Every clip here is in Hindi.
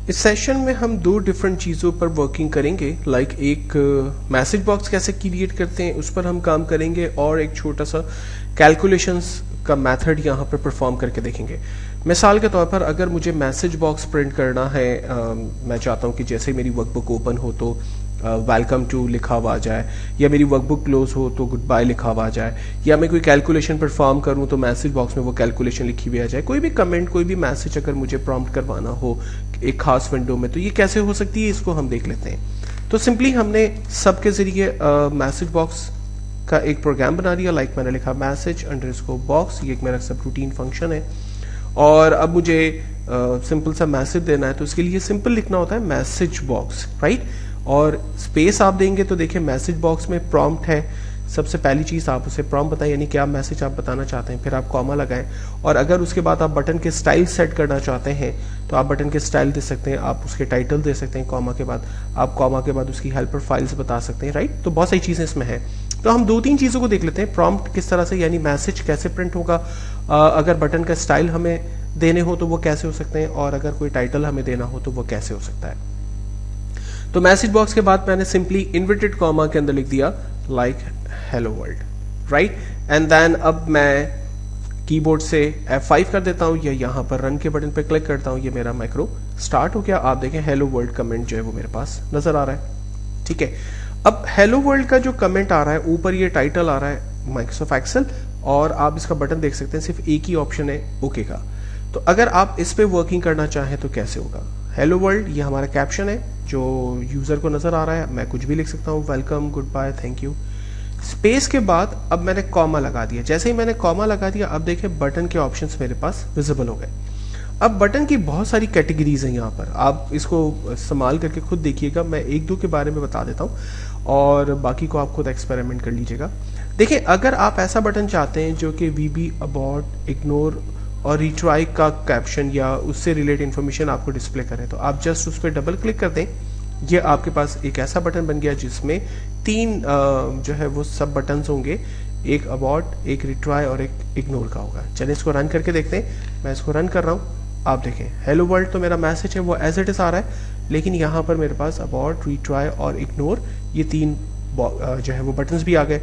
इस सेशन में हम दो डिफरेंट चीज़ों पर वर्किंग करेंगे, लाइक एक मैसेज बॉक्स कैसे क्रिएट करते हैं उस पर हम काम करेंगे, और एक छोटा सा कैलकुलेशंस का मेथड यहाँ पर परफॉर्म करके देखेंगे। मिसाल के तौर पर अगर मुझे मैसेज बॉक्स प्रिंट करना है, मैं चाहता हूँ कि जैसे मेरी वर्कबुक ओपन हो तो वेलकम टू लिखा हुआ आ जाए, या मेरी वर्कबुक क्लोज हो तो गुड बाय लिखा हुआ आ जाए, या मैं कोई कैलकुलेशन परफॉर्म करूं तो मैसेज बॉक्स में वो कैलकुलेशन लिखी हुई आ जाए। कोई भी कमेंट, कोई भी मैसेज अगर मुझे प्रॉम्प्ट करवाना हो एक खास विंडो में, तो ये कैसे हो सकती है, इसको हम देख लेते हैं। तो सिंपली हमने सब के जरिए मैसेज बॉक्स का एक प्रोग्राम बना दिया, लाइक मैंने लिखा मैसेज अंडरस्कोर बॉक्स, ये एक मेरा सब रूटीन फंक्शन है। और अब मुझे सिंपल सा मैसेज देना है, तो इसके लिए सिंपल लिखना होता है मैसेज बॉक्स, राइट। और स्पेस आप देंगे तो देखिए मैसेज बॉक्स में प्रॉम्प्ट है, सबसे पहली चीज़ आप उसे प्रॉम्प्ट बताएं, यानी क्या मैसेज आप बताना चाहते हैं, फिर आप कॉमा लगाएं। और अगर उसके बाद आप बटन के स्टाइल सेट करना चाहते हैं तो आप बटन के स्टाइल दे सकते हैं, आप उसके टाइटल दे सकते हैं कॉमा के बाद, आप कॉमा के बाद उसकी हेल्पर फाइल्स बता सकते हैं, राइट। तो बहुत सारी चीज़ें इसमें हैं। तो हम दो तीन चीज़ों को देख लेते हैं, प्रॉम्प्ट किस तरह से, यानी मैसेज कैसे प्रिंट होगा, अगर बटन का स्टाइल हमें देने हो तो वो कैसे हो सकते हैं, और अगर कोई टाइटल हमें देना हो तो वो कैसे हो सकता है। तो मैसेज बॉक्स के बाद मैंने सिंपली इन्वर्टेड कॉमा के अंदर लिख दिया like hello world, right. And then अब मैं कीबोर्ड से F5 कर देता हूं, या यहां पर रन के बटन पर क्लिक करता हूं, ये मेरा माइक्रो स्टार्ट हो गया। आप देखें हेलो वर्ल्ड कमेंट जो है वो मेरे पास नजर आ रहा है, ठीक है। अब हेलो वर्ल्ड का जो कमेंट आ रहा है, ऊपर ये टाइटल आ रहा है माइक्रोसॉफ्ट एक्सेल, और आप इसका बटन देख सकते हैं, सिर्फ एक ही ऑप्शन है ओके का। तो अगर आप इस पे वर्किंग करना चाहें तो कैसे होगा। हेलो वर्ल्ड, ये हमारा कैप्शन है जो यूजर को नजर आ रहा है, मैं कुछ भी लिख सकता हूँ, welcome, good bye, thank you. Space के बाद अब मैंने कॉमा लगा दिया, जैसे ही मैंने कॉमा लगा दिया अब देखिए बटन के ऑप्शंस मेरे पास विजिबल हो गए। अब बटन की बहुत सारी कैटेगरीज हैं यहाँ पर, आप इसको इस्तेमाल करके खुद देखिएगा, मैं एक दो के बारे में बता देता हूँ और बाकी को आप खुद एक्सपेरिमेंट कर लीजिएगा। देखिए, अगर आप ऐसा बटन चाहते हैं जो कि वीबी, अबाउट, इग्नोर और रिट्राई का कैप्शन या उससे रिलेटेड इन्फॉर्मेशन आपको डिस्प्ले करे, तो आप जस्ट उस पर डबल क्लिक कर दें, ये आपके पास एक ऐसा बटन बन गया जिसमें तीन जो है वो सब बटन्स होंगे, एक अबाउट, एक रिट्राई और एक इग्नोर का होगा। चलिए इसको रन करके देखते हैं। मैं इसको रन कर रहा हूँ, आप देखें हेलो वर्ल्ड तो मेरा मैसेज है वो एज इट इज आ रहा है, लेकिन यहाँ पर मेरे पास अबाउट, रिट्राई और इग्नोर ये तीन जो है वो बटन्स भी आ गए।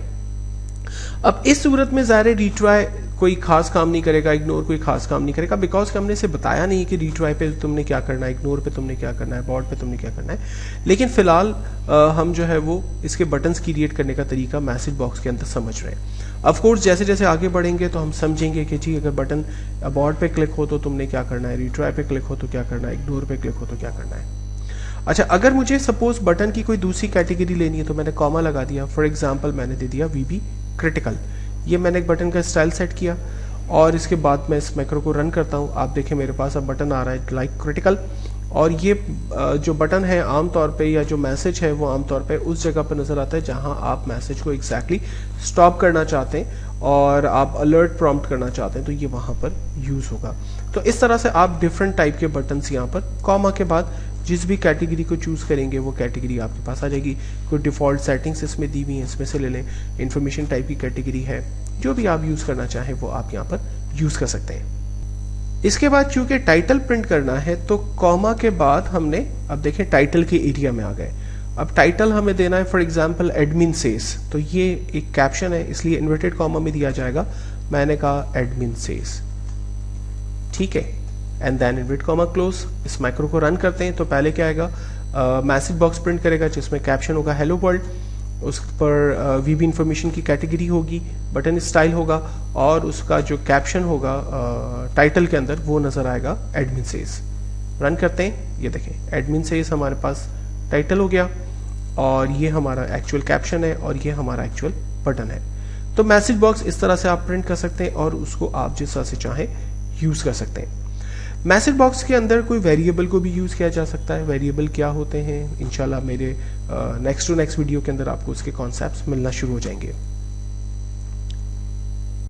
अब इस सूरत में ज़ाहिर है रिट्राई कोई खास काम नहीं करेगा, इग्नोर कोई खास काम नहीं करेगा, बिकॉज हमने इसे बताया नहीं कि रिट्राई पे तुमने क्या करना है, इग्नोर पे तुमने क्या करना है, अबाउट पे तुमने क्या करना है। लेकिन फिलहाल हम जो है वो इसके बटन्स क्रिएट करने का तरीका मैसेज बॉक्स के अंदर समझ रहे हैं। ऑफ कोर्स जैसे जैसे आगे बढ़ेंगे तो हम समझेंगे कि जी अगर बटन अबाउट पे क्लिक हो तो तुमने क्या करना है, रिट्राई पे क्लिक हो तो क्या करना है, इग्नोर पे क्लिक हो तो क्या करना है। अच्छा, अगर मुझे सपोज बटन की कोई दूसरी कैटेगरी लेनी है तो मैंने कॉमा लगा दिया, फॉर एग्जाम्पल मैंने दे दिया वीबी क्रिटिकल, ये मैंने एक बटन का स्टाइल सेट किया और इसके बाद मैं इस मैक्रो को रन करता हूँ। आप देखें मेरे पास अब बटन आ रहा है लाइक क्रिटिकल, और ये जो बटन है आमतौर पे या जो मैसेज है वो आमतौर पे उस जगह पर नजर आता है जहां आप मैसेज को एग्जैक्टली स्टॉप करना चाहते हैं और आप अलर्ट प्रॉम्प्ट करना चाहते हैं, तो ये वहां पर यूज होगा। तो इस तरह से आप डिफरेंट टाइप के बटन्स यहाँ पर कॉमा के बाद जिस भी कैटेगरी को चूज करेंगे वो कैटेगरी आपके पास आ जाएगी। कोई डिफॉल्ट सेटिंग्स इसमें दी हुई हैं, इसमें से ले लें, इंफॉर्मेशन टाइप की कैटेगरी है, जो भी आप यूज करना चाहें वो आप यहाँ पर यूज कर सकते हैं। इसके बाद चूंकि टाइटल प्रिंट करना है तो कॉमा के बाद हमने अब देखें टाइटल के एरिया में आ गए। अब टाइटल हमें देना है फॉर एग्जांपल एडमिन सेस, तो ये एक कैप्शन है इसलिए इन्वर्टेड कॉमा में दिया जाएगा, मैंने कहा एडमिन सेस, ठीक है। And then inverted comma close. इस माइक्रो को रन करते हैं तो पहले क्या आएगा, मैसेज बॉक्स प्रिंट करेगा जिसमें कैप्शन होगा हेलो वर्ल्ड, उस पर वीबी इंफॉर्मेशन की कैटेगरी होगी, बटन स्टाइल होगा और उसका जो कैप्शन होगा टाइटल के अंदर वो नजर आएगा एडमिन सेस। रन करते हैं, ये देखें एडमिन सेस हमारे पास टाइटल हो गया और ये हमारा एक्चुअल कैप्शन है और ये हमारा एक्चुअल बटन है। तो मैसेज बॉक्स इस तरह से आप प्रिंट कर सकते हैं और उसको आप जिस तरह से चाहें यूज कर सकते हैं। मैसेज बॉक्स के अंदर कोई वेरिएबल को भी यूज किया जा सकता है। वेरिएबल क्या होते हैं इंशाल्लाह मेरे नेक्स्ट टू नेक्स्ट वीडियो के अंदर आपको उसके कॉन्सेप्ट्स मिलना शुरू हो जाएंगे।